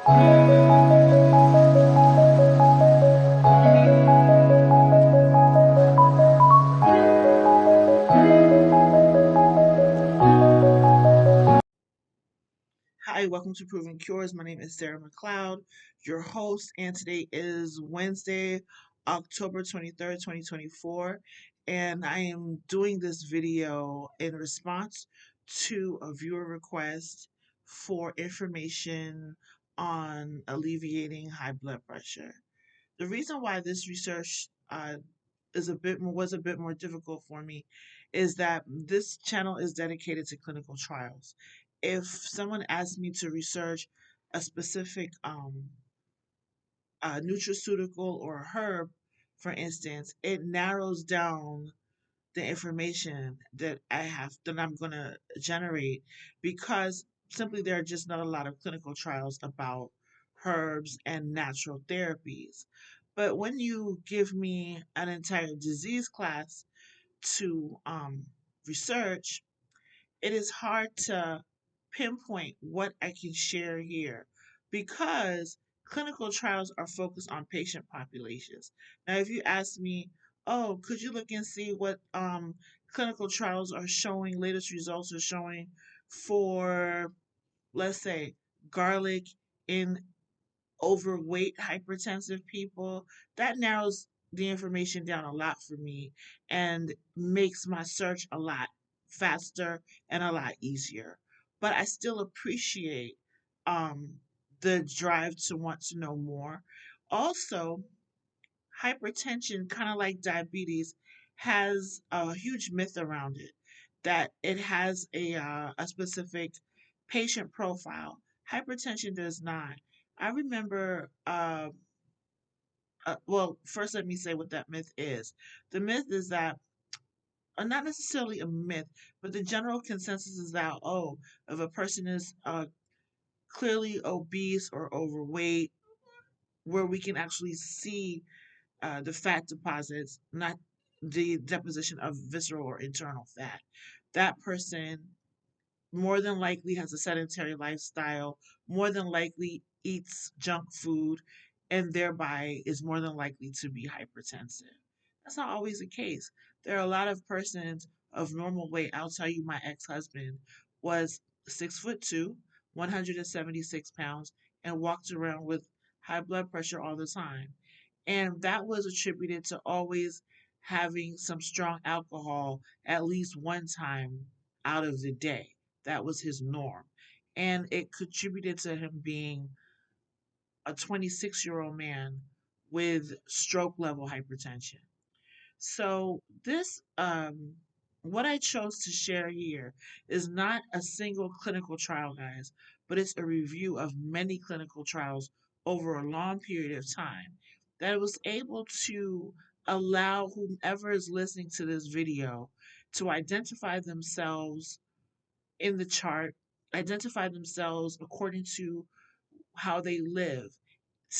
Hi, welcome to Proven Cures. My name is Sarah McLeod, your host, and today is Wednesday, October 23rd, 2024, and I am doing this video in response to a viewer request for information on alleviating high blood pressure. The reason why this research was a bit more difficult for me is that this channel is dedicated to clinical trials. If someone asked me to research a specific nutraceutical or a herb, for instance, it narrows down the information that I'm going to generate, because simply there are just not a lot of clinical trials about herbs and natural therapies. But when you give me an entire disease class to research, it is hard to pinpoint what I can share here, because clinical trials are focused on patient populations. Now, if you ask me, oh, could you look and see what clinical trials are showing, latest results are showing for, let's say, garlic in overweight hypertensive people, that narrows the information down a lot for me and makes my search a lot faster and a lot easier. But I still appreciate um, the drive to want to know more. Also, hypertension, kind of like diabetes, has a huge myth around it, that it has a specific patient profile. Hypertension does not. I remember, well, first let me say what that myth is. The myth is that, not necessarily a myth, but the general consensus is that, oh, if a person is clearly obese or overweight, where we can actually see the fat deposits, not the deposition of visceral or internal fat, that person more than likely has a sedentary lifestyle, more than likely eats junk food, and thereby is more than likely to be hypertensive. That's not always the case. There are a lot of persons of normal weight. I'll tell you, my ex-husband was 6'2", 176 pounds, and walked around with high blood pressure all the time. And that was attributed to always having some strong alcohol at least one time out of the day. That was his norm. And it contributed to him being a 26-year-old man with stroke level hypertension. So, what I chose to share here is not a single clinical trial, guys, but it's a review of many clinical trials over a long period of time that was able to allow whomever is listening to this video to identify themselves in the chart, identify themselves according to how they live,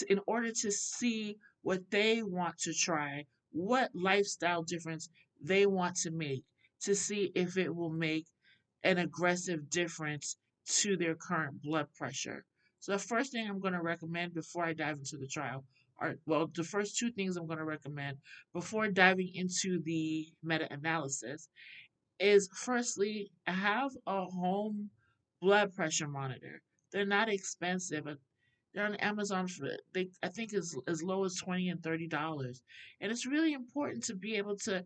in order to see what they want to try, what lifestyle difference they want to make, to see if it will make an aggressive difference to their current blood pressure. So, the first thing I'm going to recommend before I dive into the trial are, well, the first two things I'm going to recommend before diving into the meta analysis is, firstly, have a home blood pressure monitor. They're not expensive. They're on Amazon for, they I think, as low as $20 and $30. And it's really important to be able to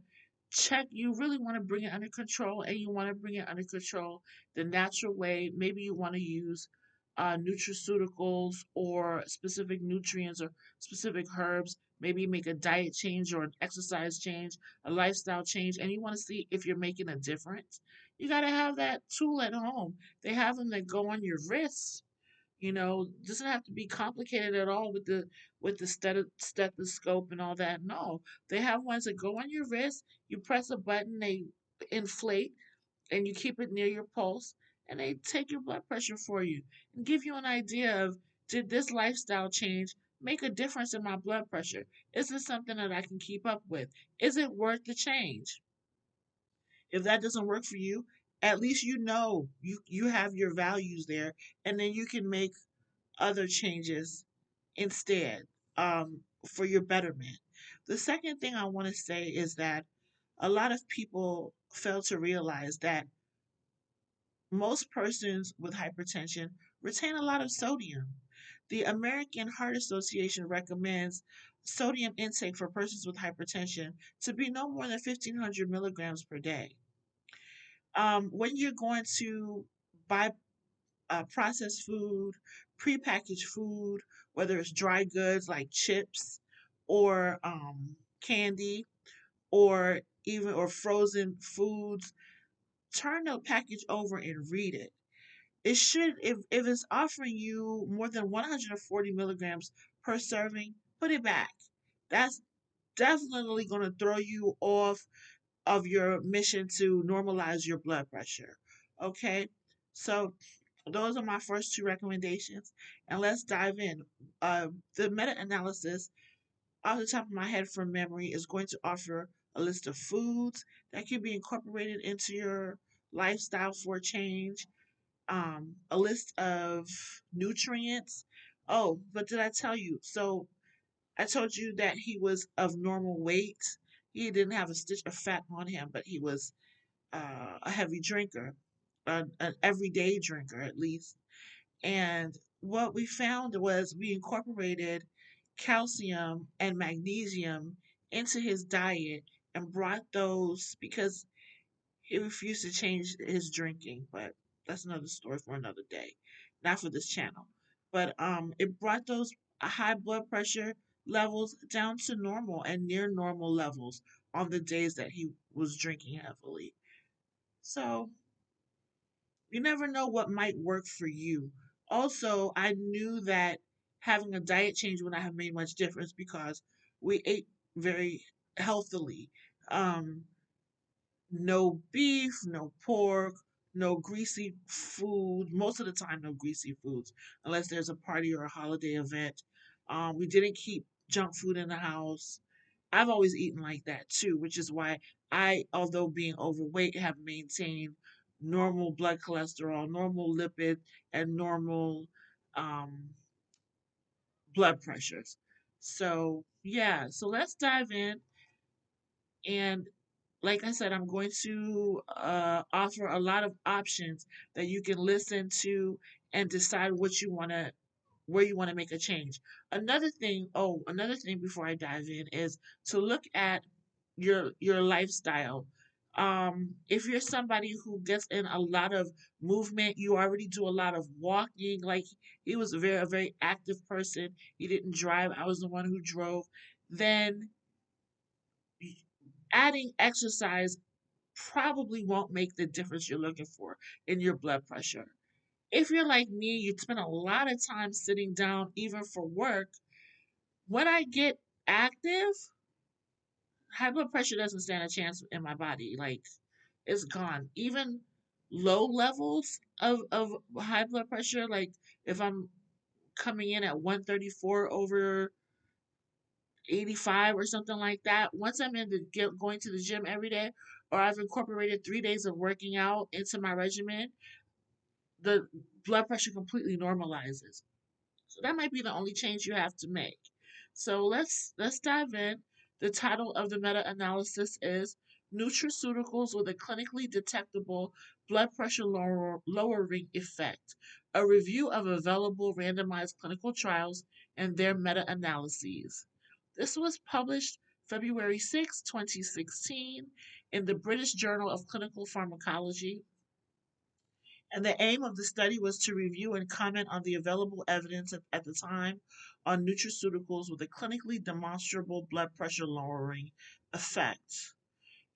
check. You really want to bring it under control, and you want to bring it under control the natural way. Maybe you want to use nutraceuticals or specific nutrients or specific herbs. Maybe make a diet change or an exercise change, a lifestyle change, and you want to see if you're making a difference. You got to have that tool at home. They have them that go on your wrists. Doesn't have to be complicated at all with the stethoscope and all that. No, they have ones that go on your wrist. You press a button, they inflate, and you keep it near your pulse, and they take your blood pressure for you and give you an idea of, did this lifestyle change make a difference in my blood pressure? Is this something that I can keep up with? Is it worth the change? If that doesn't work for you, at least you have your values there, and then you can make other changes instead, for your betterment. The second thing I want to say is that a lot of people fail to realize that most persons with hypertension retain a lot of sodium. The American Heart Association recommends sodium intake for persons with hypertension to be no more than 1,500 milligrams per day. When you're going to buy processed food, prepackaged food, whether it's dry goods like chips or candy, or even or frozen foods, turn the package over and read it. It should, if it's offering you more than 140 milligrams per serving, put it back. That's definitely going to throw you off of your mission to normalize your blood pressure. Okay, so those are my first two recommendations, and let's dive in. The meta-analysis, off the top of my head from memory, is going to offer a list of foods that can be incorporated into your lifestyle for change, a list of nutrients. Oh, but did I tell you? So I told you that he was of normal weight. He didn't have a stitch of fat on him, but he was a heavy drinker, an everyday drinker at least. And what we found was we incorporated calcium and magnesium into his diet and brought those because he refused to change his drinking, but that's another story for another day, not for this channel. But it brought those high blood pressure levels down to normal and near normal levels on the days that he was drinking heavily. So you never know what might work for you. Also, I knew that having a diet change would not have made much difference because we ate very healthily. Um, no beef, no pork, no greasy food. Most of the time, no greasy foods, unless there's a party or a holiday event. We didn't keep junk food in the house. I've always eaten like that too, which is why I, although being overweight, have maintained normal blood cholesterol, normal lipid, and normal um, blood pressures. So, yeah, so let's dive in. And like I said, I'm going to offer a lot of options that you can listen to and decide what you want to, where you want to make a change. Another thing before I dive in is to look at your lifestyle. If you're somebody who gets in a lot of movement, you already do a lot of walking. Like he was a very active person. He didn't drive. I was the one who drove. Then adding exercise probably won't make the difference you're looking for in your blood pressure. If you're like me, you spend a lot of time sitting down, even for work. When I get active, high blood pressure doesn't stand a chance in my body. Like, it's gone. Even low levels of high blood pressure, like if I'm coming in at 134 over 85 or something like that, once I'm going to the gym every day, or I've incorporated 3 days of working out into my regimen, the blood pressure completely normalizes. So that might be the only change you have to make. So let's dive in. The title of the meta-analysis is Nutraceuticals with a Clinically Detectable Blood Pressure Lowering Effect, a review of available randomized clinical trials and their meta-analyses. This was published February 6, 2016 in the British Journal of Clinical Pharmacology, and the aim of the study was to review and comment on the available evidence at the time on nutraceuticals with a clinically demonstrable blood pressure lowering effect.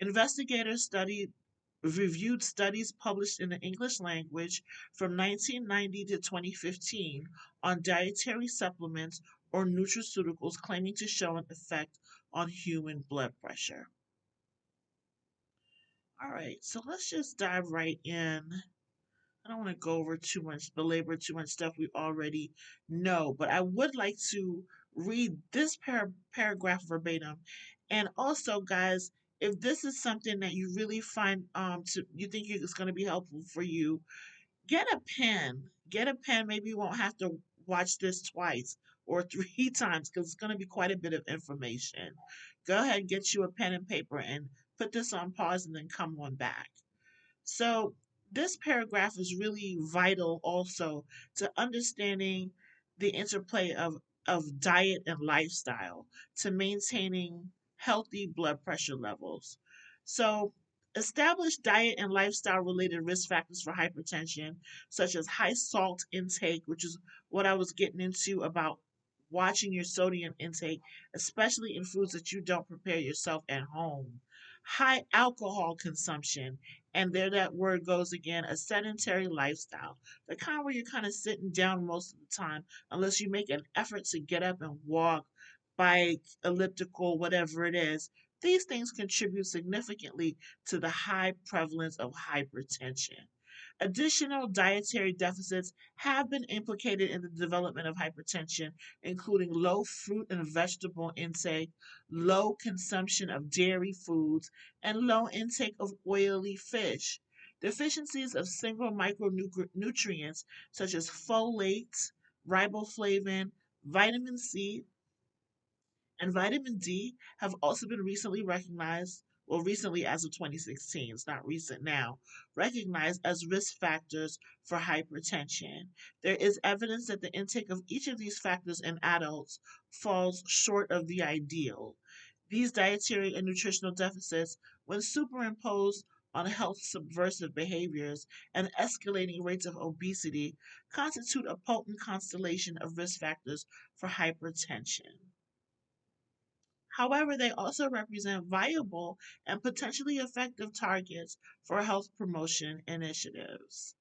Investigators reviewed studies published in the English language from 1990 to 2015 on dietary supplements or nutraceuticals claiming to show an effect on human blood pressure. All right, so let's just dive right in. I don't want to go over too much, belabor too much stuff we already know, but I would like to read this paragraph verbatim. And also, guys, if this is something that you really find you think it's going to be helpful for you, get a pen. Get a pen. Maybe you won't have to watch this twice or three times because it's going to be quite a bit of information. Go ahead, get you a pen and paper and put this on pause and then come on back. So, this paragraph is really vital also to understanding the interplay of diet and lifestyle to maintaining healthy blood pressure levels. So, establish diet and lifestyle related risk factors for hypertension, such as high salt intake, which is what I was getting into about watching your sodium intake, especially in foods that you don't prepare yourself at home. High alcohol consumption, and there that word goes again, a sedentary lifestyle. The kind where you're kind of sitting down most of the time, unless you make an effort to get up and walk, bike, elliptical, whatever it is. These things contribute significantly to the high prevalence of hypertension. Additional dietary deficits have been implicated in the development of hypertension, including low fruit and vegetable intake, low consumption of dairy foods, and low intake of oily fish. Deficiencies of single micronutrients such as folate, riboflavin, vitamin C, and vitamin D have also been recently recognized, well, recently as of 2016, it's not recent now, recognized as risk factors for hypertension. There is evidence that the intake of each of these factors in adults falls short of the ideal. These dietary and nutritional deficits, when superimposed on health subversive behaviors and escalating rates of obesity, constitute a potent constellation of risk factors for hypertension. However, they also represent viable and potentially effective targets for health promotion initiatives.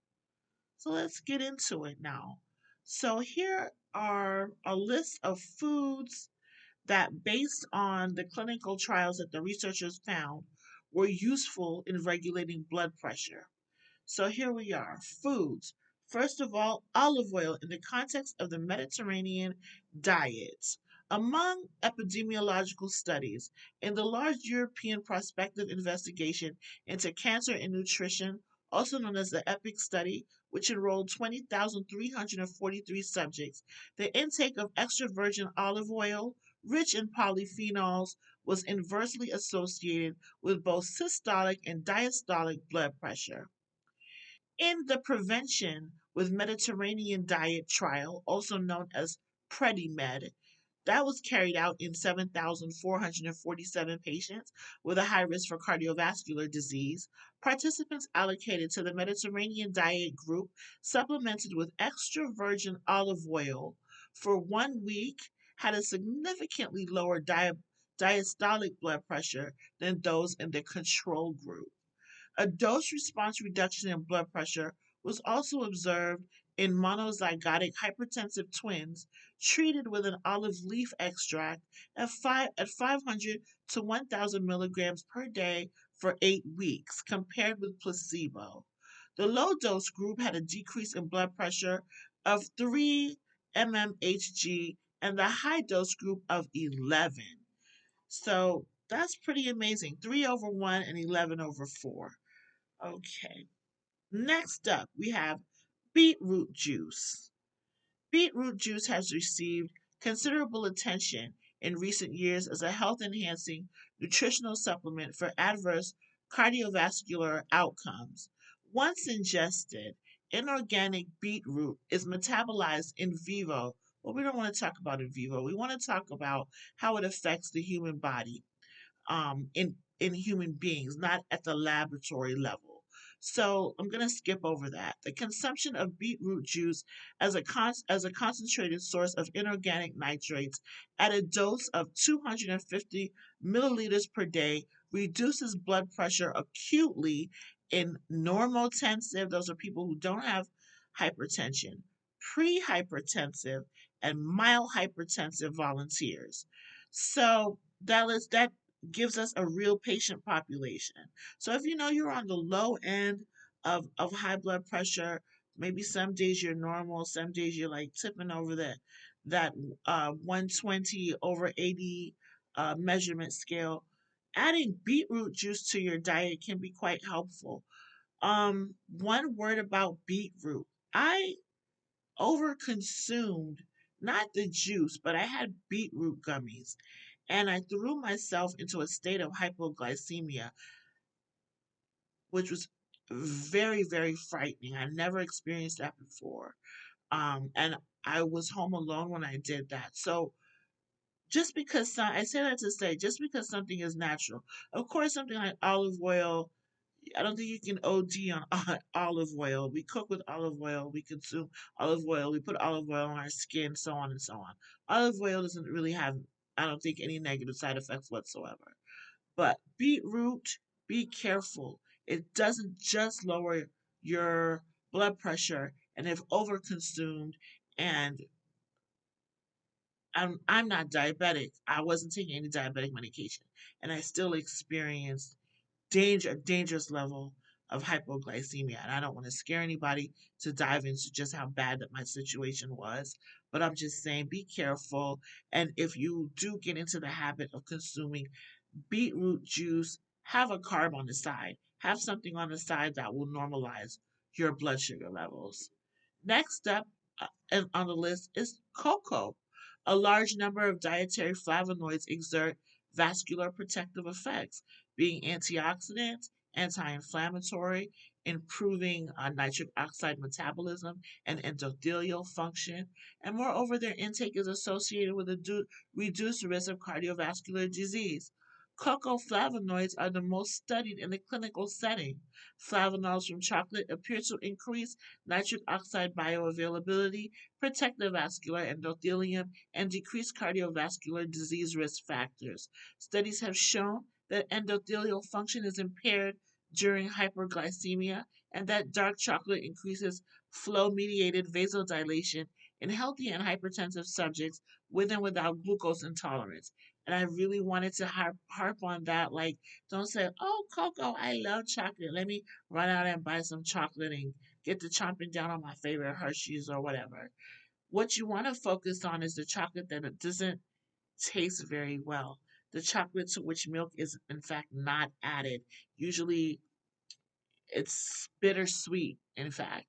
So let's get into it now. So here are a list of foods that, based on the clinical trials that the researchers found, were useful in regulating blood pressure. So here we are. Foods. First of all, olive oil in the context of the Mediterranean diet. Among epidemiological studies, in the large European prospective investigation into cancer and nutrition, also known as the Epub study, which enrolled 20,343 subjects, the intake of extra virgin olive oil, rich in polyphenols, was inversely associated with both systolic and diastolic blood pressure. In the prevention with Mediterranean diet trial, also known as PREDIMED, that was carried out in 7,447 patients with a high risk for cardiovascular disease. Participants allocated to the Mediterranean diet group supplemented with extra virgin olive oil for 1 week had a significantly lower diastolic blood pressure than those in the control group. A dose response reduction in blood pressure was also observed in monozygotic hypertensive twins treated with an olive leaf extract at 500 to 1,000 milligrams per day for 8 weeks, compared with placebo. The low dose group had a decrease in blood pressure of 3 mmHg and the high dose group of 11. So that's pretty amazing. 3 over 1 and 11 over 4. Okay. Next up, we have beetroot juice. Beetroot juice has received considerable attention in recent years as a health enhancing nutritional supplement for adverse cardiovascular outcomes. Once ingested, inorganic beetroot is metabolized in vivo. Well, we don't want to talk about in vivo. We want to talk about how it affects the human body in human beings, not at the laboratory level. So I'm going to skip over that. The consumption of beetroot juice as a concentrated source of inorganic nitrates at a dose of 250 milliliters per day reduces blood pressure acutely in normotensive, those are people who don't have hypertension, prehypertensive, and mild hypertensive volunteers. So that gives us a real patient population. So if you know you're on the low end of high blood pressure, maybe some days you're normal, some days you're like tipping over that 120 over 80 measurement scale, adding beetroot juice to your diet can be quite helpful. One word about beetroot. I overconsumed, not the juice, but I had beetroot gummies, and I threw myself into a state of hypoglycemia, which was very, very frightening. I never experienced that before. And I was home alone when I did that. So just because I say that to say, just because something is natural, of course, something like olive oil, I don't think you can OD on olive oil. We cook with olive oil, we consume olive oil, we put olive oil on our skin, so on and so on. Olive oil doesn't really have, I don't think, any negative side effects whatsoever. But beetroot, be careful. It doesn't just lower your blood pressure, and if overconsumed, and I'm not diabetic. I wasn't taking any diabetic medication, and I still experienced a dangerous level of hypoglycemia. And I don't want to scare anybody to dive into just how bad that my situation was, but I'm just saying be careful. And if you do get into the habit of consuming beetroot juice, have a carb on the side. Have something on the side that will normalize your blood sugar levels. Next up on the list is cocoa. A large number of dietary flavonoids exert vascular protective effects, being antioxidants, anti inflammatory, improving nitric oxide metabolism and endothelial function, and moreover, their intake is associated with a reduced risk of cardiovascular disease. Cocoa flavonoids are the most studied in the clinical setting. Flavonols from chocolate appear to increase nitric oxide bioavailability, protect the vascular endothelium, and decrease cardiovascular disease risk factors. Studies have shown that endothelial function is impaired during hyperglycemia and that dark chocolate increases flow mediated vasodilation in healthy and hypertensive subjects with and without glucose intolerance. And I really wanted to harp on that. Like, don't say, oh, cocoa, I love chocolate. Let me run out and buy some chocolate and get to chomping down on my favorite Hershey's or whatever. What you want to focus on is the chocolate that it doesn't taste very well. The chocolate to which milk is, in fact, not added. Usually it's bittersweet, in fact,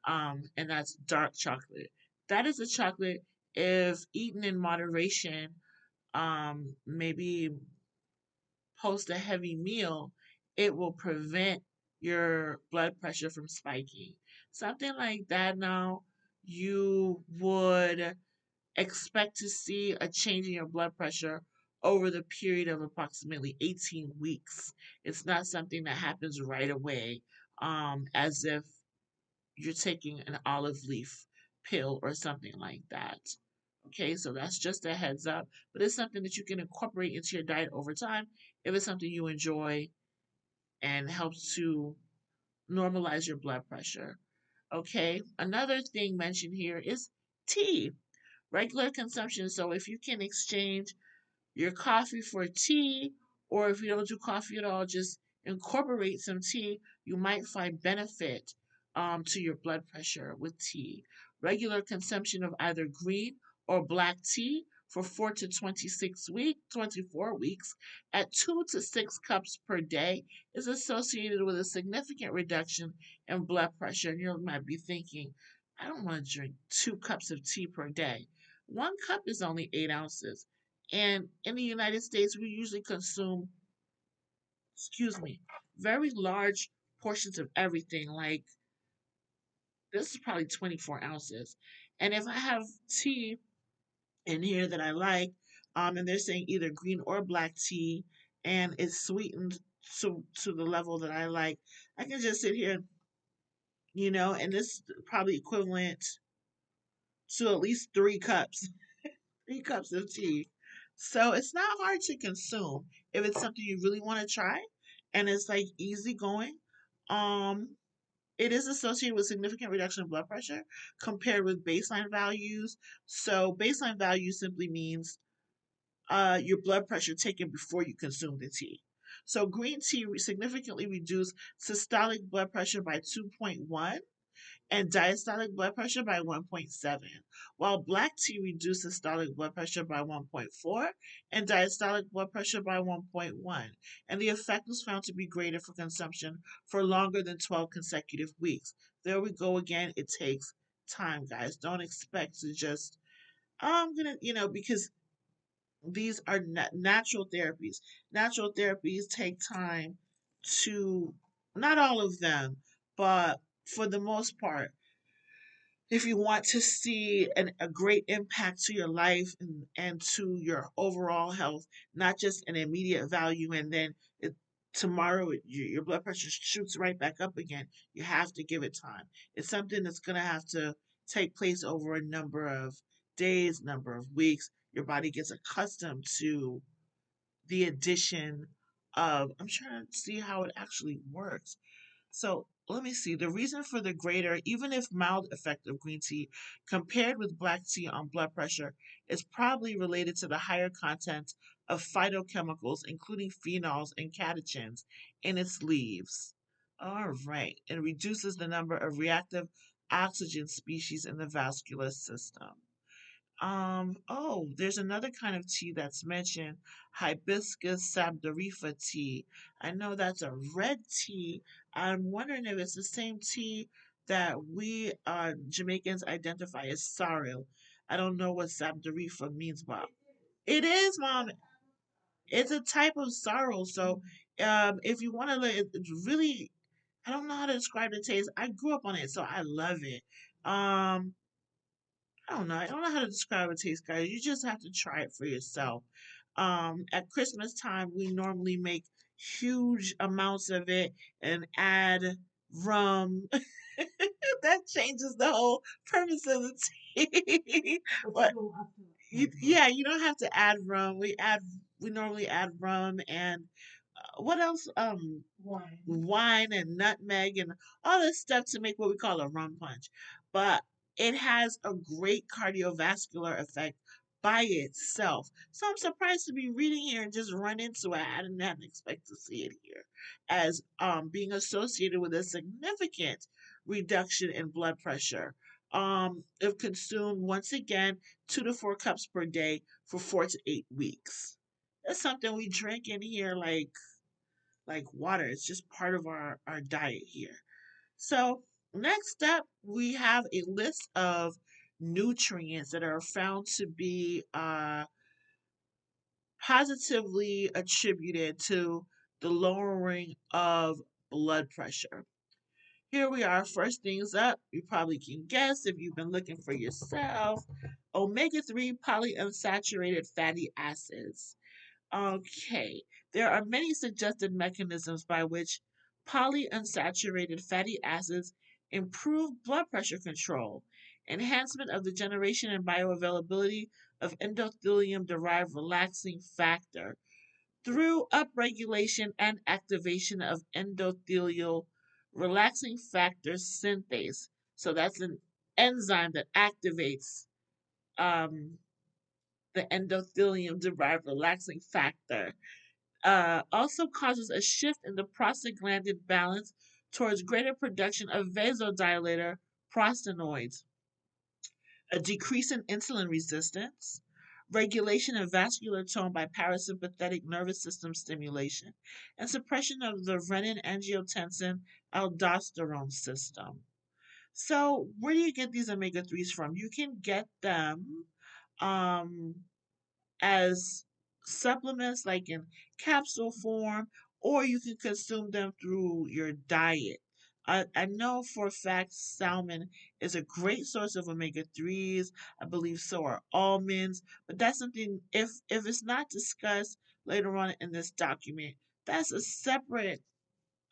and that's dark chocolate. That is a chocolate, if eaten in moderation, maybe post a heavy meal, it will prevent your blood pressure from spiking. Something like that now, you would expect to see a change in your blood pressure over the period of approximately 18 weeks. It's not something that happens right away, as if you're taking an olive leaf pill or something like that. Okay, so that's just a heads up, but it's something that you can incorporate into your diet over time if it's something you enjoy and helps to normalize your blood pressure. Okay, another thing mentioned here is tea, regular consumption. So if you can exchange your coffee for tea, or if you don't do coffee at all, just incorporate some tea. You might find benefit to your blood pressure with tea. Regular consumption of either green or black tea for 4 to 24 weeks at 2 to 6 cups per day is associated with a significant reduction in blood pressure. And you might be thinking, I don't want to drink 2 cups of tea per day. 1 cup is only 8 ounces. And in the United States, we usually consume, excuse me, very large portions of everything. Like, this is probably 24 ounces. And if I have tea in here that I like, and they're saying either green or black tea, and it's sweetened to the level that I like, I can just sit here, and this is probably equivalent to at least 3 cups. 3 cups of tea. So it's not hard to consume if it's something you really want to try and it's like easy going. Um, it is associated with significant reduction in blood pressure compared with baseline values. So baseline value simply means your blood pressure taken before you consume the tea. So green tea significantly reduced systolic blood pressure by 2.1 and diastolic blood pressure by 1.7, while black tea reduced systolic blood pressure by 1.4 and diastolic blood pressure by 1.1, and the effect was found to be greater for consumption for longer than 12 consecutive weeks. There we go again, it takes time, guys. Don't expect to just, I'm gonna, because these are natural therapies. Natural therapies take time to, not all of them, but for the most part, if you want to see a great impact to your life and to your overall health, not just an immediate value, and then tomorrow your blood pressure shoots right back up again, you have to give it time. It's something that's going to have to take place over a number of days, number of weeks. Your body gets accustomed to the addition of, I'm trying to see how it actually works. So let me see. The reason for the greater, even if mild, effect of green tea compared with black tea on blood pressure is probably related to the higher content of phytochemicals, including phenols and catechins, in its leaves. All right. It reduces the number of reactive oxygen species in the vascular system. There's another kind of tea that's mentioned, hibiscus sabdorifa tea. I know that's a red tea. I'm wondering if it's the same tea that we Jamaicans identify as sorrel. I don't know what sabdorifa means, but it is, Mom. It's a type of sorrel. So, if you want to, it's really, I don't know how to describe the taste. I grew up on it, so I love it. Um, I don't know. I don't know how to describe a taste, guys. You just have to try it for yourself. At Christmas time, we normally make huge amounts of it and add rum. That changes the whole purpose of the tea. But yeah, you don't have to add rum. We normally add rum and what else? Wine and nutmeg and all this stuff to make what we call a rum punch. But it has a great cardiovascular effect by itself. So I'm surprised to be reading here and just run into it. I didn't expect to see it here as being associated with a significant reduction in blood pressure. If consumed once again 2 to 4 cups per day for 4 to 8 weeks. That's something we drink in here like water. It's just part of our diet here. So, next up, we have a list of nutrients that are found to be positively attributed to the lowering of blood pressure. Here we are. First things up, you probably can guess if you've been looking for yourself, omega 3 polyunsaturated fatty acids. Okay, there are many suggested mechanisms by which polyunsaturated fatty acids improve blood pressure control, enhancement of the generation and bioavailability of endothelium derived relaxing factor through upregulation and activation of endothelial relaxing factor synthase. So that's an enzyme that activates um, the endothelium derived relaxing factor also causes a shift in the prostaglandin balance towards greater production of vasodilator prostanoids, a decrease in insulin resistance, regulation of vascular tone by parasympathetic nervous system stimulation, and suppression of the renin angiotensin aldosterone system. So, where do you get these omega 3s from? You can get them um, as supplements, like in capsule form, or you can consume them through your diet. I know for a fact salmon is a great source of omega 3s. I believe so are almonds, but that's something, if it's not discussed later on in this document, that's a separate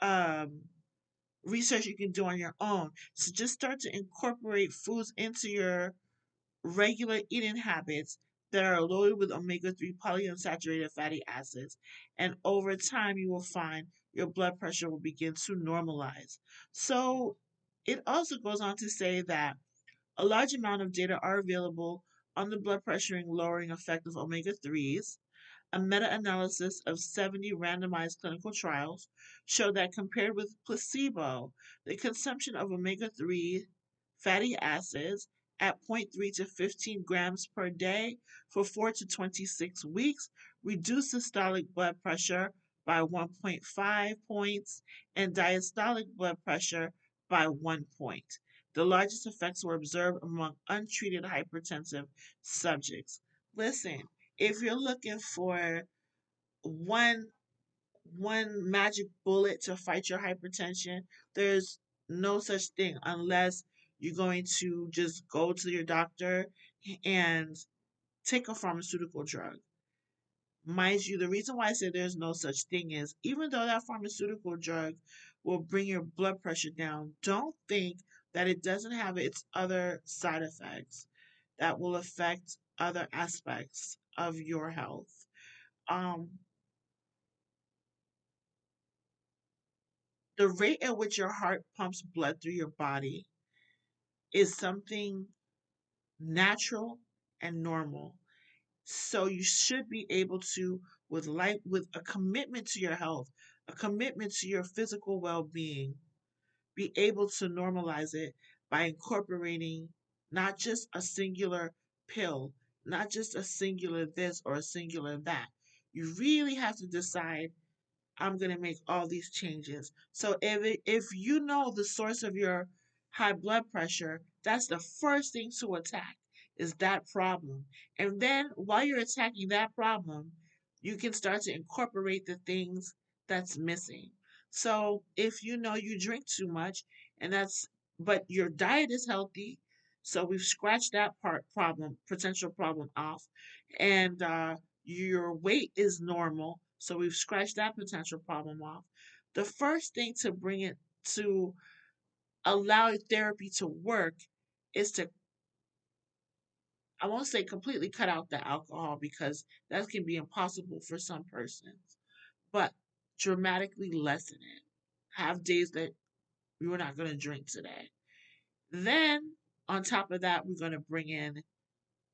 um, research you can do on your own. So just start to incorporate foods into your regular eating habits that are loaded with omega 3 polyunsaturated fatty acids, and over time, you will find your blood pressure will begin to normalize. So, it also goes on to say that a large amount of data are available on the blood pressure and lowering effect of omega 3s. A meta-analysis of 70 randomized clinical trials showed that compared with placebo, the consumption of omega-3 fatty acids at zero point 0.3 to 15 grams per day for 4 to 26 weeks reduced systolic blood pressure by 1.5 points and diastolic blood pressure by 1 point. The largest effects were observed among untreated hypertensive subjects. Listen, if you're looking for one one magic bullet to fight your hypertension, there's no such thing unless you're going to just go to your doctor and take a pharmaceutical drug. Mind you, the reason why I say there's no such thing is even though that pharmaceutical drug will bring your blood pressure down, don't think that it doesn't have its other side effects that will affect other aspects of your health. Um, the rate at which your heart pumps blood through your body is something natural and normal. So you should be able to, with a commitment to your health, a commitment to your physical well-being, be able to normalize it by incorporating not just a singular pill, not just a singular this or a singular that. You really have to decide, I'm going to make all these changes. So if you know the source of your high blood pressure, that's the first thing to attack is that problem. And then while you're attacking that problem, you can start to incorporate the things that's missing. So if you know you drink too much and that's but your diet is healthy, so we've scratched that potential problem off, and your weight is normal, so we've scratched that potential problem off. The first thing to bring it to allow therapy to work is to, I won't say completely cut out the alcohol because that can be impossible for some persons, but dramatically lessen it. Have days that you're not going to drink today. Then, on top of that, we're going to bring in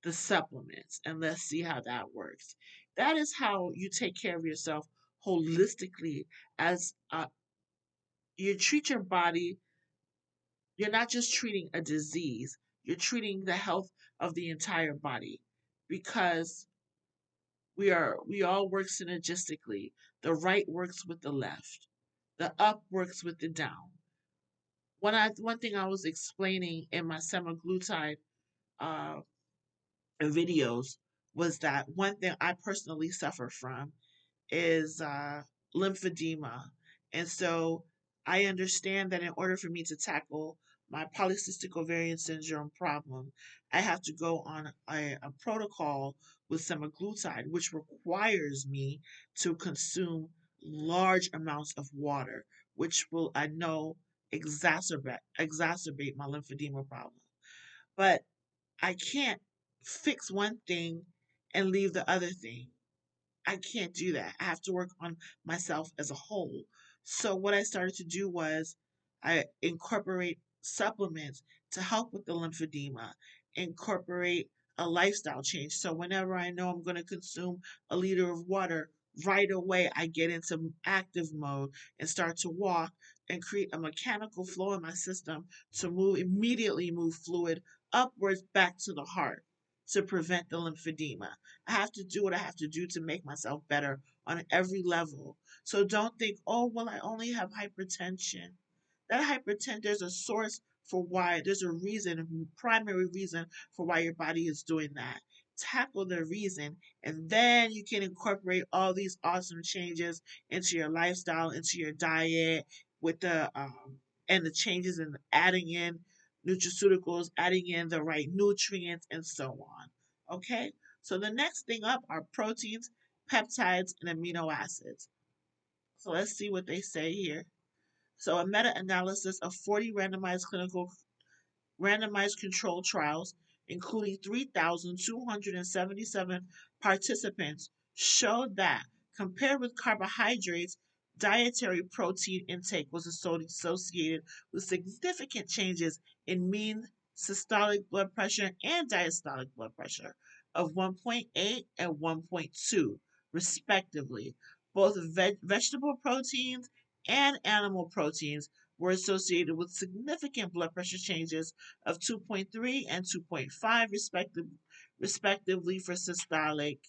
the supplements and let's see how that works. That is how you take care of yourself holistically as you treat your body. You're not just treating a disease, you're treating the health of the entire body because we all work synergistically. The right works with the left. The up works with the down. One thing I was explaining in my semaglutide uh, videos was that one thing I personally suffer from is lymphedema. And so I understand that in order for me to tackle my polycystic ovarian syndrome problem, I have to go on a protocol with semaglutide, which requires me to consume large amounts of water, which will, I know, exacerbate my lymphedema problem. But I can't fix one thing and leave the other thing. I can't do that. I have to work on myself as a whole. So what I started to do was I incorporate supplements to help with the lymphedema, incorporate a lifestyle change. So whenever I know I'm going to consume a liter of water, right away I get into active mode and start to walk and create a mechanical flow in my system to immediately move fluid upwards back to the heart to prevent the lymphedema. I have to do what I have to do to make myself better on every level. So don't think, oh, well, I only have hypertension. That hypertension, there's a source for why, there's a reason, a primary reason for why your body is doing that. Tackle the reason, and then you can incorporate all these awesome changes into your lifestyle, into your diet, with and the changes in adding in nutraceuticals, adding in the right nutrients, and so on. Okay? So the next thing up are proteins, peptides, and amino acids. So let's see what they say here. So a meta-analysis of 40 randomized controlled trials, including 3,277 participants, showed that, compared with carbohydrates, dietary protein intake was associated with significant changes in mean systolic blood pressure and diastolic blood pressure of 1.8 and 1.2, respectively. Both vegetable proteins and animal proteins were associated with significant blood pressure changes of 2.3 and 2.5 respectively for systolic,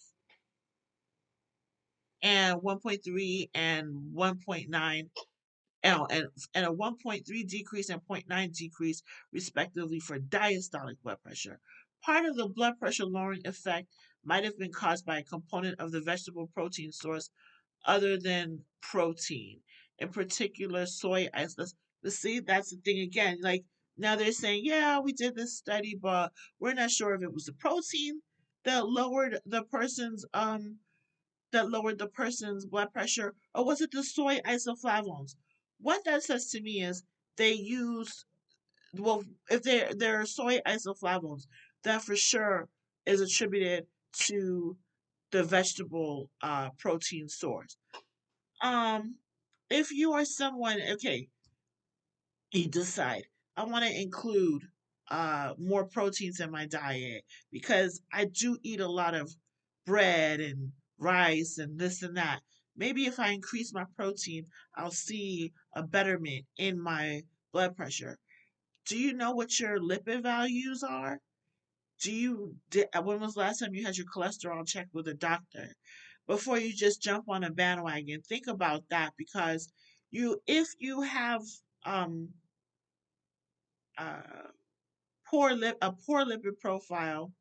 and 1.3 and 1.9 and a 1.3 decrease and 0.9 decrease, respectively, for diastolic blood pressure. Part of the blood pressure lowering effect might have been caused by a component of the vegetable protein source other than protein, in particular soy isolates. But see, that's the thing again. Like now they're saying, yeah, we did this study, but we're not sure if it was the protein that lowered the person's blood pressure, or was it the soy isoflavones? What that says to me is they use well, if they're soy isoflavones, that for sure is attributed to the vegetable protein source. Um, if you are someone, okay, you decide I want to include more proteins in my diet because I do eat a lot of bread and rice and this and that. Maybe if I increase my protein, I'll see a betterment in my blood pressure. Do you know what your lipid values are? When was the last time you had your cholesterol checked with a doctor? Before you just jump on a bandwagon, think about that because if you have um uh a poor lipid profile,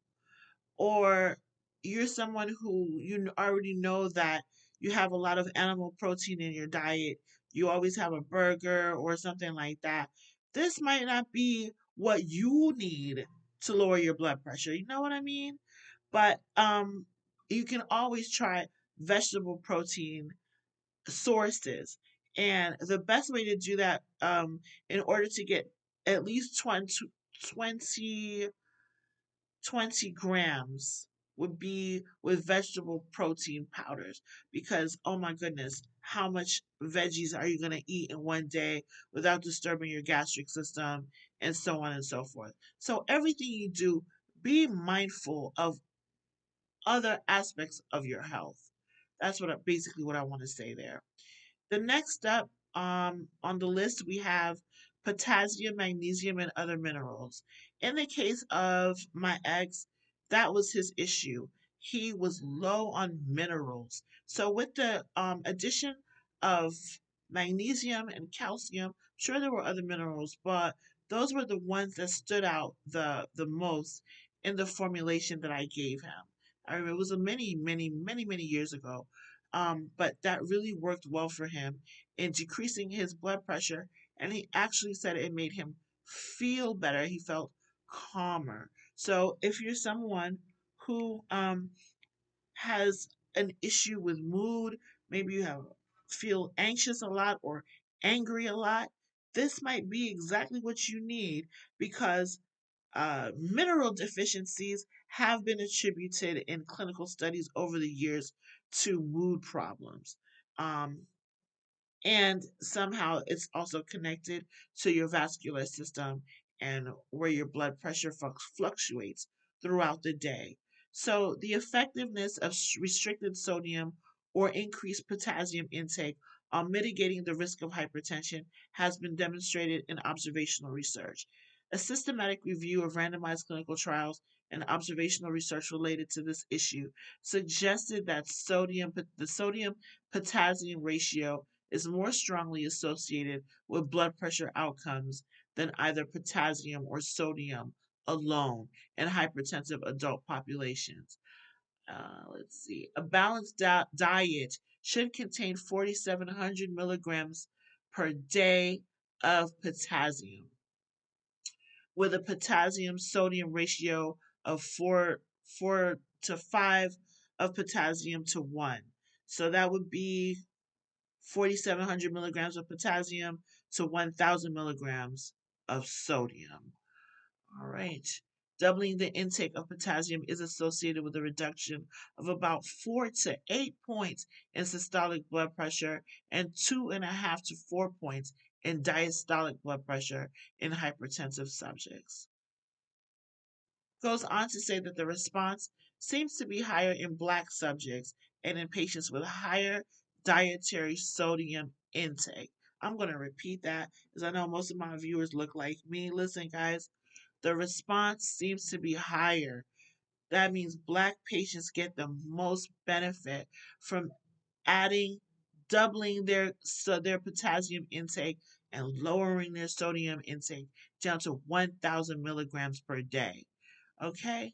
or you're someone who already know that you have a lot of animal protein in your diet, you always have a burger or something like that, this might not be what you need to lower your blood pressure. You know what I mean? But you can always try vegetable protein sources. And the best way to do that, in order to get at least 20 20 grams, would be with vegetable protein powders, because oh my goodness, how much veggies are you going to eat in one day without disturbing your gastric system, and so on and so forth. So everything you do, be mindful of other aspects of your health. That's basically what I want to say there. The next up on the list, we have potassium, magnesium, and other minerals. In the case of my ex, that was his issue. He was low on minerals. So with the addition of magnesium and calcium, sure there were other minerals, but those were the ones that stood out the most in the formulation that I gave him. I remember it was a many years ago, but that really worked well for him in decreasing his blood pressure. And he actually said it made him feel better. He felt calmer. So if you're someone who has an issue with mood, maybe you feel anxious a lot or angry a lot, this might be exactly what you need, because mineral deficiencies have been attributed in clinical studies over the years to mood problems. Um, and somehow it's also connected to your vascular system and where your blood pressure fluctuates throughout the day. So, the effectiveness of restricted sodium or increased potassium intake on mitigating the risk of hypertension has been demonstrated in observational research. A systematic review of randomized clinical trials and observational research related to this issue suggested that the sodium potassium ratio is more strongly associated with blood pressure outcomes than either potassium or sodium alone in hypertensive adult populations. Let's see. A balanced diet should contain 4,700 milligrams per day of potassium, with a potassium sodium ratio of 4 to 5 of potassium to 1. So that would be 4,700 milligrams of potassium to 1,000 milligrams of sodium. All right. Doubling the intake of potassium is associated with a reduction of about 4 to 8 points in systolic blood pressure and 2.5 to 4 points in diastolic blood pressure in hypertensive subjects. Goes on to say that the response seems to be higher in Black subjects and in patients with higher dietary sodium intake. I'm going to repeat that because I know most of my viewers look like me. Listen, guys, the response seems to be higher. That means Black patients get the most benefit from adding doubling their potassium intake and lowering their sodium intake down to 1,000 milligrams per day. Okay,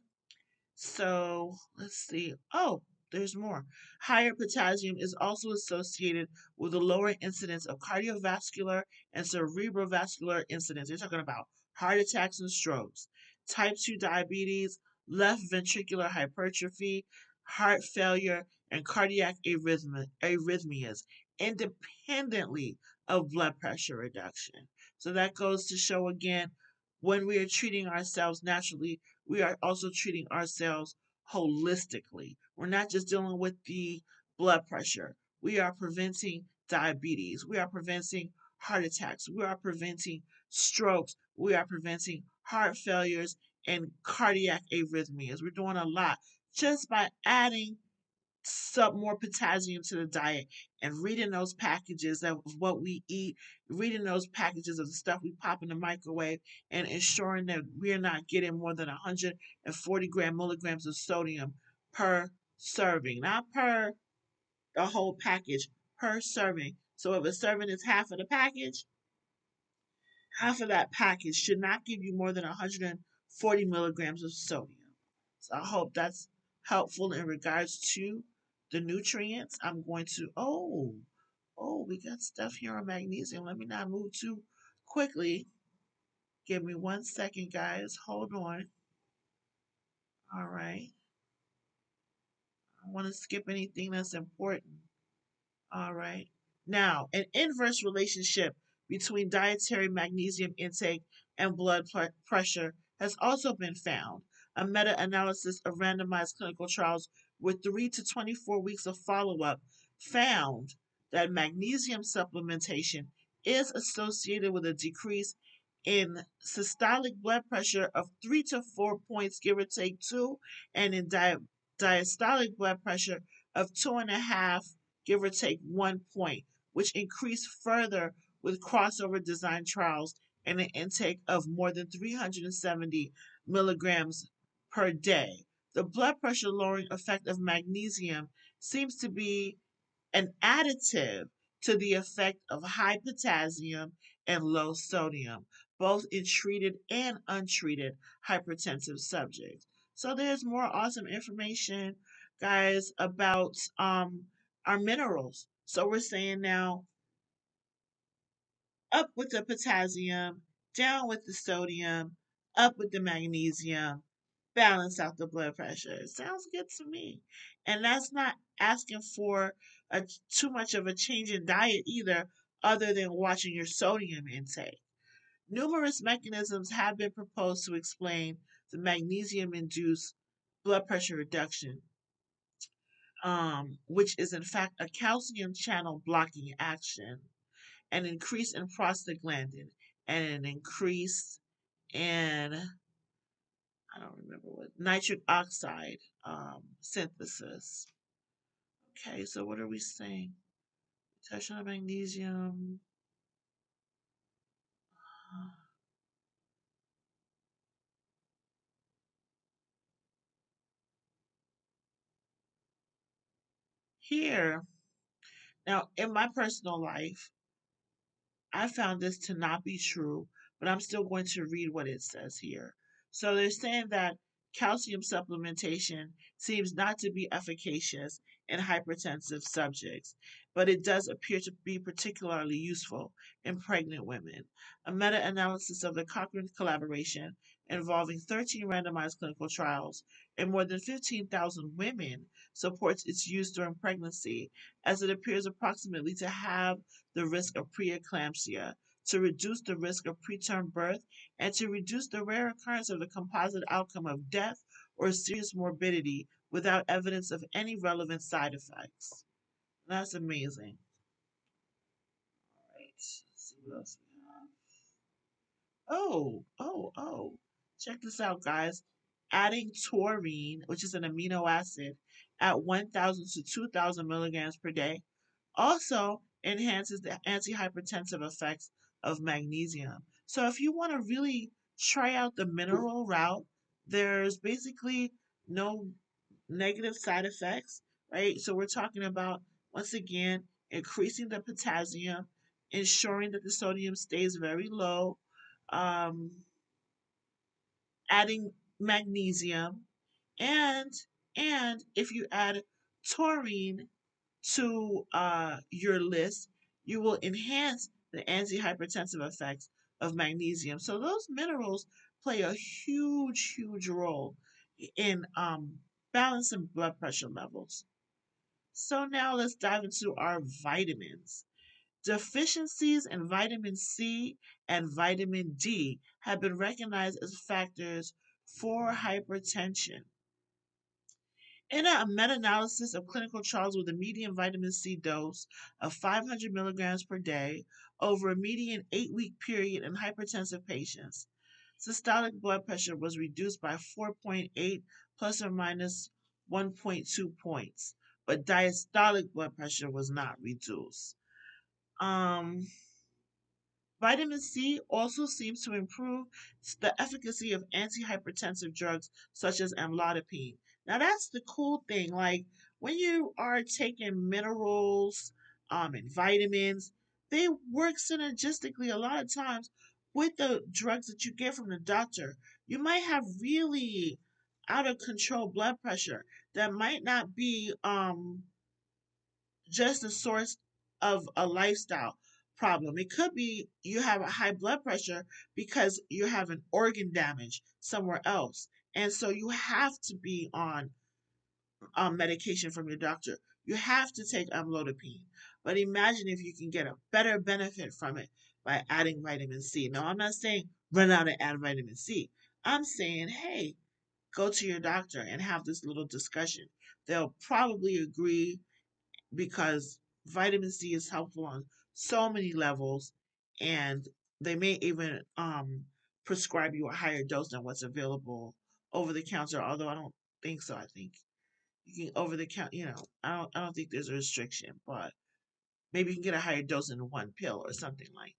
so let's see. Oh, there's more. Higher potassium is also associated with a lower incidence of cardiovascular and cerebrovascular incidents. They're talking about heart attacks and strokes, type 2 diabetes, left ventricular hypertrophy, heart failure, and cardiac arrhythmias, independently of blood pressure reduction. So that goes to show again, when we are treating ourselves naturally, we are also treating ourselves holistically. We're not just dealing with the blood pressure. We are preventing diabetes. We are preventing heart attacks. We are preventing strokes. We are preventing heart failures and cardiac arrhythmias. We're doing a lot just by adding some more potassium to the diet and reading those packages of what we eat, reading those packages of the stuff we pop in the microwave, and ensuring that we're not getting more than 140 milligrams of sodium per serving, not per the whole package, per serving. So if a serving is half of the package, half of that package should not give you more than 140 milligrams of sodium. So I hope that's helpful in regards to the nutrients. I'm going to, we got stuff here on magnesium. Let me not move too quickly. Give me 1 second, guys. Hold on. All right. I don't want to skip anything that's important. All right. Now, an inverse relationship between dietary magnesium intake and blood pressure has also been found. A meta analysis of randomized clinical trials with 3 to 24 weeks of follow up found that magnesium supplementation is associated with a decrease in systolic blood pressure of 3 to 4 points, give or take 2, and in diastolic blood pressure of 2.5, give or take 1 point, which increased further with crossover design trials and an intake of more than 370 milligrams per day. The blood pressure lowering effect of magnesium seems to be an additive to the effect of high potassium and low sodium, both in treated and untreated hypertensive subjects. So there's more awesome information, guys, about our minerals. So we're saying now, up with the potassium, down with the sodium, up with the magnesium, balance out the blood pressure. Sounds good to me. And that's not asking for too much of a change in diet either, other than watching your sodium intake. Numerous mechanisms have been proposed to explain the magnesium induced blood pressure reduction, which is in fact a calcium channel blocking action, an increase in prostaglandin, and an increase in, I don't remember what, nitric oxide synthesis. Okay, so what are we saying? Potassium and magnesium. Here, now in my personal life, I found this to not be true, but I'm still going to read what it says here. So they're saying that calcium supplementation seems not to be efficacious in hypertensive subjects, but it does appear to be particularly useful in pregnant women. A meta analysis of the Cochrane collaboration involving 13 randomized clinical trials and more than 15,000 women supports its use during pregnancy, as it appears approximately to have the risk of preeclampsia, to reduce the risk of preterm birth, and to reduce the rare occurrence of the composite outcome of death or serious morbidity without evidence of any relevant side effects. That's amazing. All right, let's see what else we have. Oh. Check this out, guys. Adding taurine, which is an amino acid, at 1,000 to 2,000 milligrams per day also enhances the antihypertensive effects of magnesium. So if you want to really try out the mineral route, there's basically no negative side effects, right? So we're talking about, once again, increasing the potassium, ensuring that the sodium stays very low, um, adding magnesium, and if you add taurine to your list, you will enhance the antihypertensive effects of magnesium. So those minerals play a huge role in balancing blood pressure levels. So now let's dive into our vitamins. Deficiencies in vitamin C and vitamin D have been recognized as factors for hypertension. In a meta-analysis of clinical trials with a median vitamin C dose of 500 milligrams per day over a median 8-week period in hypertensive patients, systolic blood pressure was reduced by 4.8 plus or minus 1.2 points, but diastolic blood pressure was not reduced. Um, Vitamin C also seems to improve the efficacy of antihypertensive drugs such as amlodipine. Now that's the cool thing. Like when you are taking minerals and vitamins, they work synergistically a lot of times with the drugs that you get from the doctor. You might have really out of control blood pressure that might not be just a source of a lifestyle problem. It could be you have a high blood pressure because you have an organ damage somewhere else. And so you have to be on medication from your doctor. You have to take amlodipine. But imagine if you can get a better benefit from it by adding vitamin C. Now, I'm not saying run out and add vitamin C. I'm saying, hey, go to your doctor and have this little discussion. They'll probably agree because vitamin C is helpful on so many levels, and they may even prescribe you a higher dose than what's available over the counter. Although I don't think so. I think you can over the counter. I don't think there's a restriction, but maybe you can get a higher dose in one pill or something like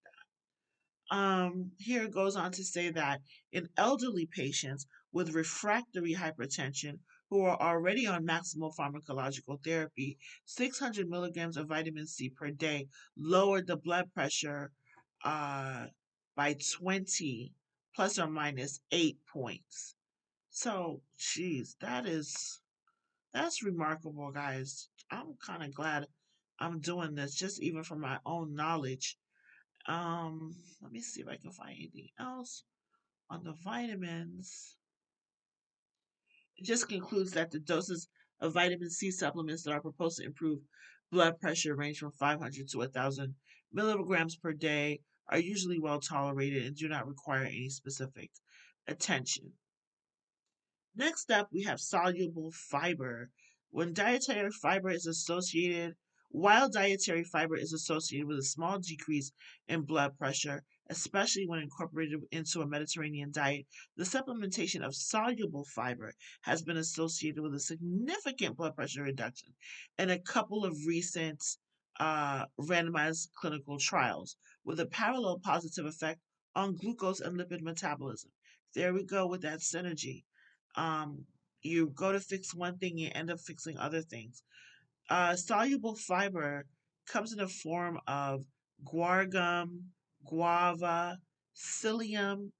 that. Here it goes on to say that in elderly patients with refractory hypertension who are already on maximal pharmacological therapy, 600 milligrams of vitamin C per day lowered the blood pressure uh, by 20 plus or minus 8 points. So, geez, that's remarkable, guys. I'm kind of glad I'm doing this, just even from my own knowledge. Let me see if I can find anything else on the vitamins. It just concludes that the doses of vitamin C supplements that are proposed to improve blood pressure range from 500 to 1,000 milligrams per day, are usually well tolerated and do not require any specific attention. Next up, we have soluble fiber. When dietary fiber is associated, While dietary fiber is associated with a small decrease in blood pressure, especially when incorporated into a Mediterranean diet, the supplementation of soluble fiber has been associated with a significant blood pressure reduction in a couple of recent randomized clinical trials with a parallel positive effect on glucose and lipid metabolism. There we go with that synergy. um, you go to fix one thing, you end up fixing other things. Soluble fiber comes in the form of guar gum, guava, psyllium,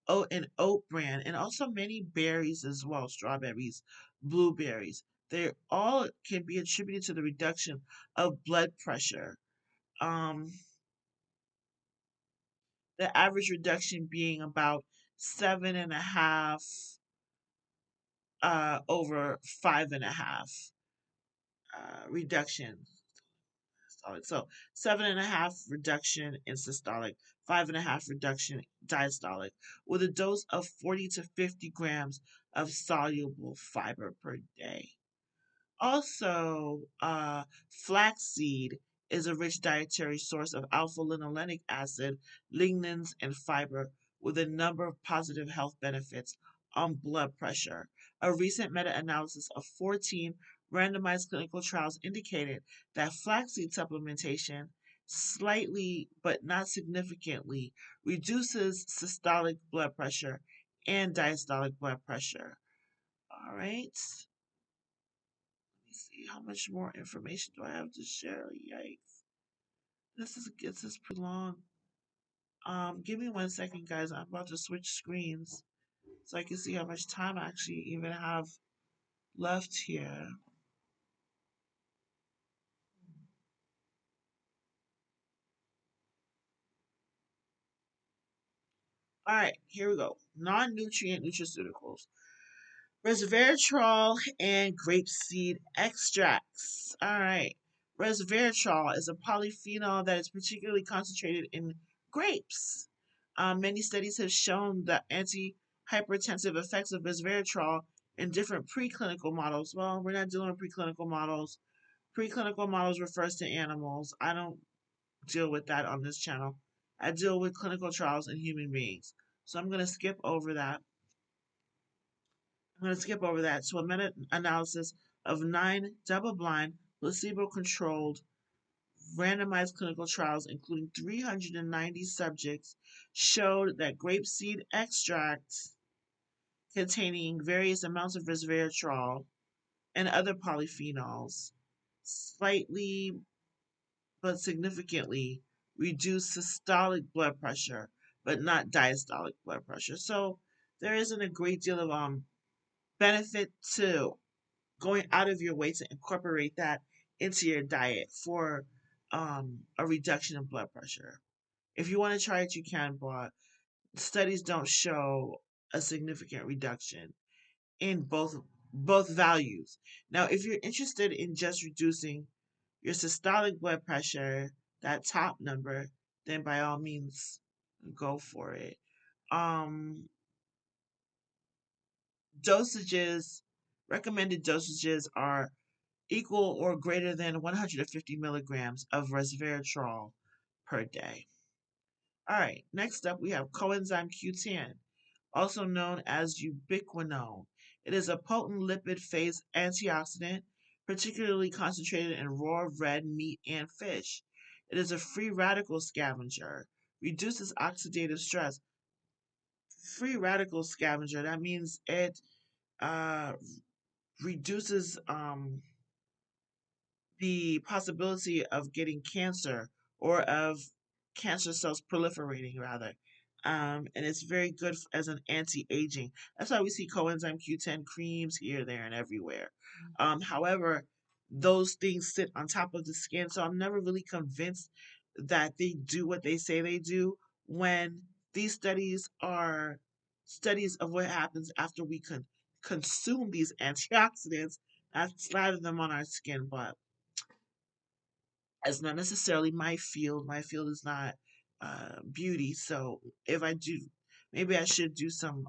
oat, and oat bran, and also many berries as well, strawberries, blueberries. They all can be attributed to the reduction of blood pressure. Um, the average reduction being about 7.5 over 5.5 reduction. So 7.5 reduction in systolic, 5.5 reduction diastolic, with a dose of 40 to 50 grams of soluble fiber per day. Also, flaxseed is a rich dietary source of alpha linolenic acid, lignans, and fiber with a number of positive health benefits on blood pressure. A recent meta analysis of 14 randomized clinical trials indicated that flaxseed supplementation slightly but not significantly reduces systolic blood pressure and diastolic blood pressure. All right. Let me see how much more information do I have to share. Yikes. This is pretty long. Give me 1 second, guys. I'm about to switch screens so I can see how much time I actually even have left here. All right, here we go. Non-nutrient nutraceuticals. Resveratrol and grapeseed extracts. All right. Resveratrol is a polyphenol that is particularly concentrated in grapes. Many studies have shown the antihypertensive effects of resveratrol in different preclinical models. Well, we're not dealing with preclinical models. Preclinical models refers to animals. I don't deal with that on this channel. I deal with clinical trials in human beings. So I'm going to skip over that. I'm going to skip over that. So, a meta analysis of 9 double blind, placebo controlled, randomized clinical trials, including 390 subjects, showed that grapeseed extracts containing various amounts of resveratrol and other polyphenols slightly but significantly reduce systolic blood pressure, but not diastolic blood pressure. So, there isn't a great deal of benefit to going out of your way to incorporate that into your diet for a reduction in blood pressure. If you want to try it, you can, but studies don't show a significant reduction in both values. Now, if you're interested in just reducing your systolic blood pressure, that top number, then by all means go for it. Um, dosages, recommended dosages are equal or greater than 150 milligrams of resveratrol per day. All right, next up we have coenzyme Q10, also known as ubiquinone. It is a potent lipid phase antioxidant, particularly concentrated in raw red meat and fish. It is a free radical scavenger, reduces oxidative stress. Free radical scavenger, that means it uh, reduces the possibility of getting cancer or of cancer cells proliferating rather. And it's very good as an anti-aging. That's why we see coenzyme Q10 creams here, there, and everywhere. However, those things sit on top of the skin, so I'm never really convinced that they do what they say they do when these studies are studies of what happens after we consume these antioxidants and slather them on our skin. But it's not necessarily my field. My field is not beauty. So if I do, maybe I should do some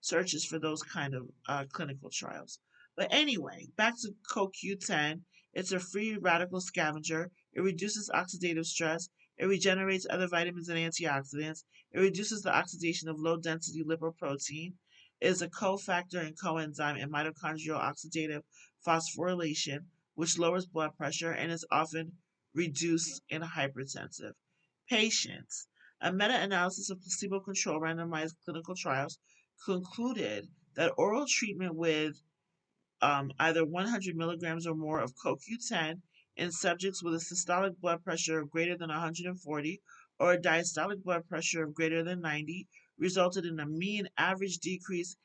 searches for those kind of clinical trials. But anyway, back to CoQ10. It's a free radical scavenger. It reduces oxidative stress. It regenerates other vitamins and antioxidants. It reduces the oxidation of low density lipoprotein. It is a cofactor and coenzyme in mitochondrial oxidative phosphorylation, which lowers blood pressure and is often reduced in hypertensive patients. A meta analysis of placebo controlled randomized clinical trials concluded that oral treatment with either 100 milligrams or more of CoQ10 in subjects with a systolic blood pressure of greater than 140 or a diastolic blood pressure of greater than 90 resulted in a mean average decrease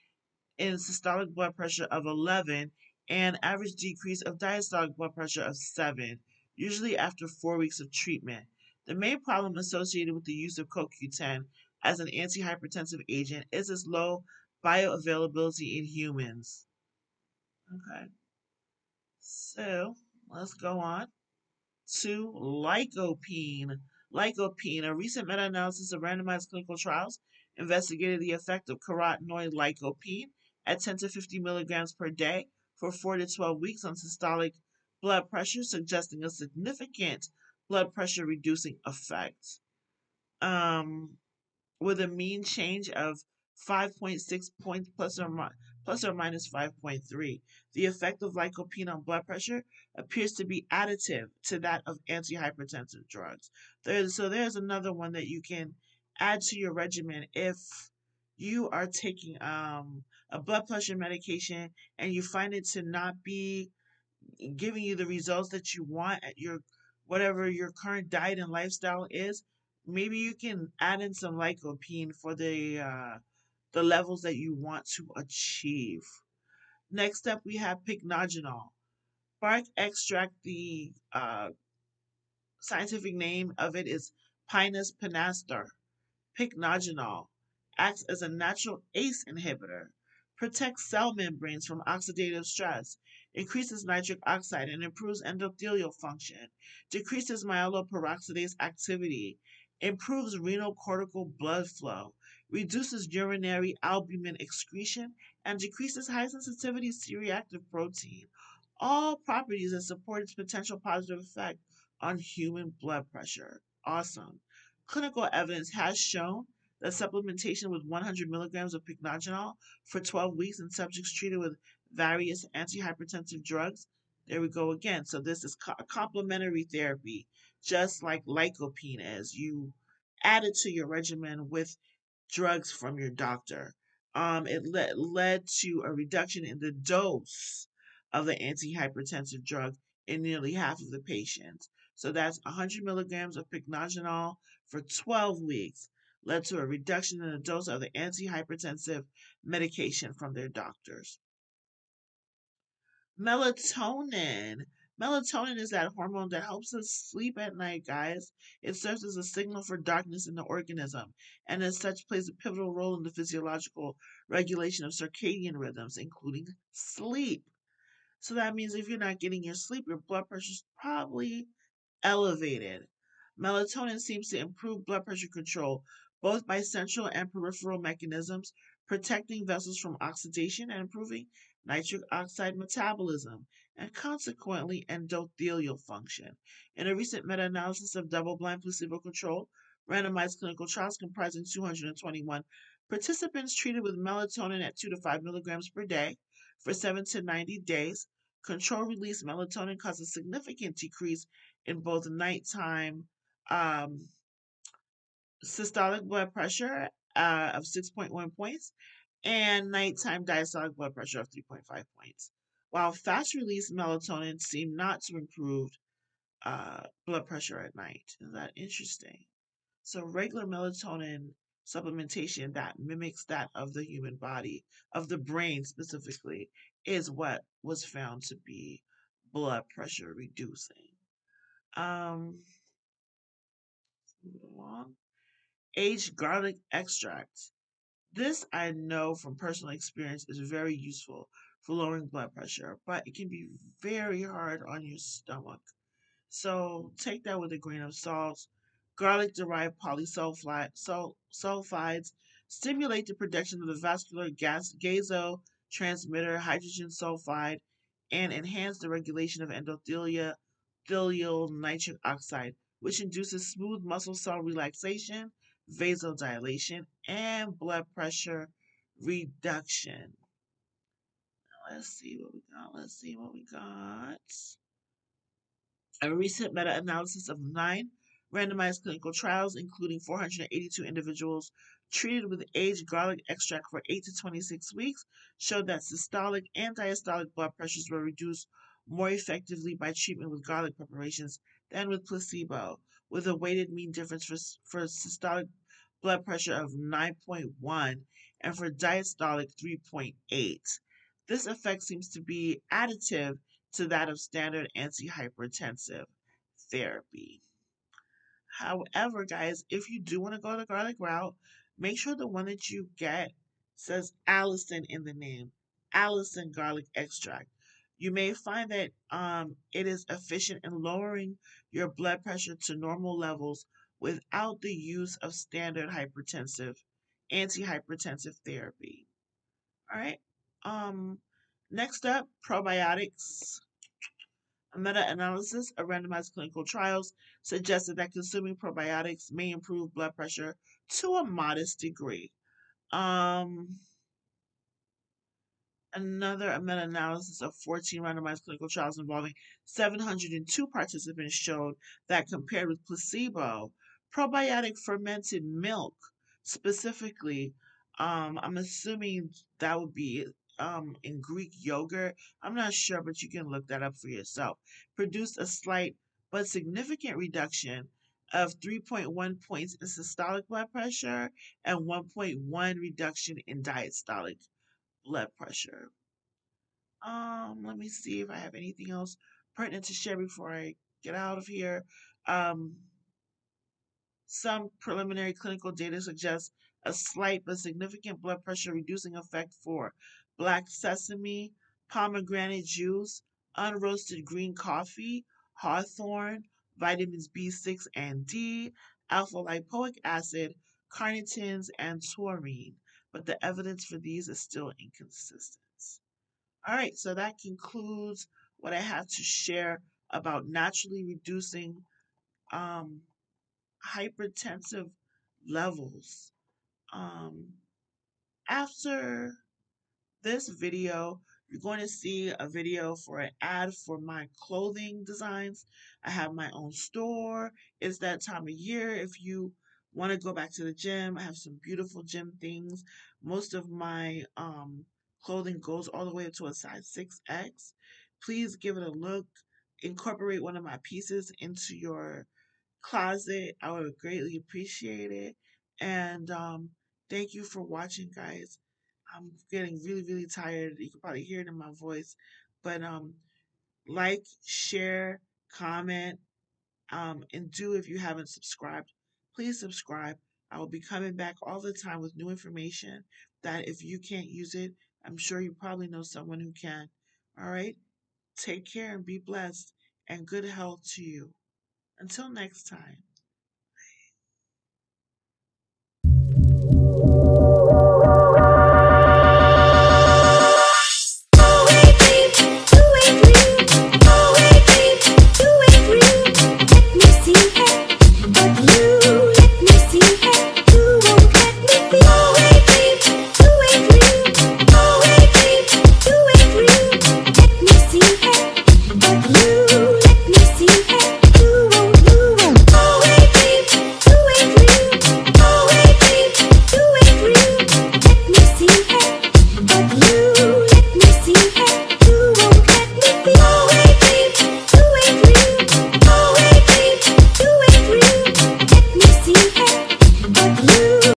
in systolic blood pressure of 11 and average decrease of diastolic blood pressure of 7, usually after 4 weeks of treatment. The main problem associated with the use of CoQ10 as an antihypertensive agent is its low bioavailability in humans. Okay, so let's go on to lycopene. Lycopene, a recent meta analysis of randomized clinical trials, investigated the effect of carotenoid lycopene at 10 to 50 milligrams per day for 4 to 12 weeks on systolic blood pressure, suggesting a significant blood pressure reducing effect. Um, with a mean change of 5.6 points plus or minus 5.3. The effect of lycopene on blood pressure appears to be additive to that of antihypertensive drugs. There's another one that you can add to your regimen if you are taking a blood pressure medication and you find it to not be giving you the results that you want at your whatever your current diet and lifestyle is, maybe you can add in some lycopene for the levels that you want to achieve. Next up, we have pycnogenol. Bark extract, the scientific name of it is Pinus pinaster. Pycnogenol acts as a natural ACE inhibitor, protects cell membranes from oxidative stress, increases nitric oxide and improves endothelial function, decreases myeloperoxidase activity, improves renal cortical blood flow, reduces urinary albumin excretion, and decreases high sensitivity C reactive protein. All properties that support its potential positive effect on human blood pressure. Awesome. Clinical evidence has shown that supplementation with 100 milligrams of pycnogenol for 12 weeks in subjects treated with various antihypertensive drugs. There we go again. So this is a complementary therapy, just like lycopene is. You add it to your regimen with drugs from your doctor. It led to a reduction in the dose of the antihypertensive drug in nearly half of the patients. So that's 100 milligrams of pycnogenol for 12 weeks led to a reduction in the dose of the antihypertensive medication from their doctors. Melatonin. Melatonin is that hormone that helps us sleep at night, guys. It serves as a signal for darkness in the organism, and as such plays a pivotal role in the physiological regulation of circadian rhythms, including sleep. So that means if you're not getting your sleep, your blood pressure is probably elevated. Melatonin seems to improve blood pressure control both by central and peripheral mechanisms, protecting vessels from oxidation and improving nitric oxide metabolism, and consequently endothelial function. In a recent meta analysis of double blind placebo controlled randomized clinical trials comprising 221 participants treated with melatonin at 2 to 5 milligrams per day for 7 to 90 days, control release melatonin caused a significant decrease in both nighttime um, systolic blood pressure of 6.1 points and nighttime diastolic blood pressure of 3.5 points. While fast release melatonin seemed not to improve blood pressure at night. Is that interesting? So, regular melatonin supplementation that mimics that of the human body, of the brain specifically, is what was found to be blood pressure reducing. Um, Move along. Aged garlic extract. This I know from personal experience is very useful for lowering blood pressure, but it can be very hard on your stomach. So take that with a grain of salt. Garlic derived polysulfides stimulate the production of the vascular gasotransmitter hydrogen sulfide and enhance the regulation of endothelial nitric oxide, which induces smooth muscle cell relaxation, vasodilation, and blood pressure reduction. Let's see what we got. Let's see what we got. A recent meta analysis of 9 randomized clinical trials, including 482 individuals treated with aged garlic extract for 8 to 26 weeks, showed that systolic and diastolic blood pressures were reduced more effectively by treatment with garlic preparations than with placebo, with a weighted mean difference for systolic blood pressure of 9.1 and for diastolic 3.8. This effect seems to be additive to that of standard antihypertensive therapy. However, guys, if you do want to go the garlic route, make sure the one that you get says Allison in the name. Allison garlic extract. You may find that it is efficient in lowering your blood pressure to normal levels without the use of standard antihypertensive therapy. All right. Um, Next up, probiotics. A meta-analysis of randomized clinical trials suggested that consuming probiotics may improve blood pressure to a modest degree. Um, Another meta-analysis of 14 randomized clinical trials involving 702 participants showed that compared with placebo, probiotic fermented milk, specifically, I'm assuming that would be in Greek yogurt. I'm not sure, but you can look that up for yourself. Produced a slight but significant reduction of 3.1 points in systolic blood pressure and 1.1 reduction in diastolic blood pressure. Let me see if I have anything else pertinent to share before I get out of here. Um, some preliminary clinical data suggests a slight but significant blood pressure reducing effect for black sesame, pomegranate juice, unroasted green coffee, hawthorn, vitamins B6 and D, alpha lipoic acid, carnitins, and taurine. But the evidence for these is still inconsistent. All right, so that concludes what I have to share about naturally reducing um, hypertensive levels. Um, After this video, you're going to see a video for an ad for my clothing designs. I have my own store. It's that time of year. If you want to go back to the gym, I have some beautiful gym things. Most of my clothing goes all the way up to a size 6X. Please give it a look. Incorporate one of my pieces into your closet. I would greatly appreciate it. And thank you for watching, guys. I'm getting really, really tired. You can probably hear it in my voice. But like, share, comment, and do if you haven't subscribed. Please subscribe. I will be coming back all the time with new information that if you can't use it, I'm sure you probably know someone who can. All right? Take care and be blessed and good health to you. Until next time.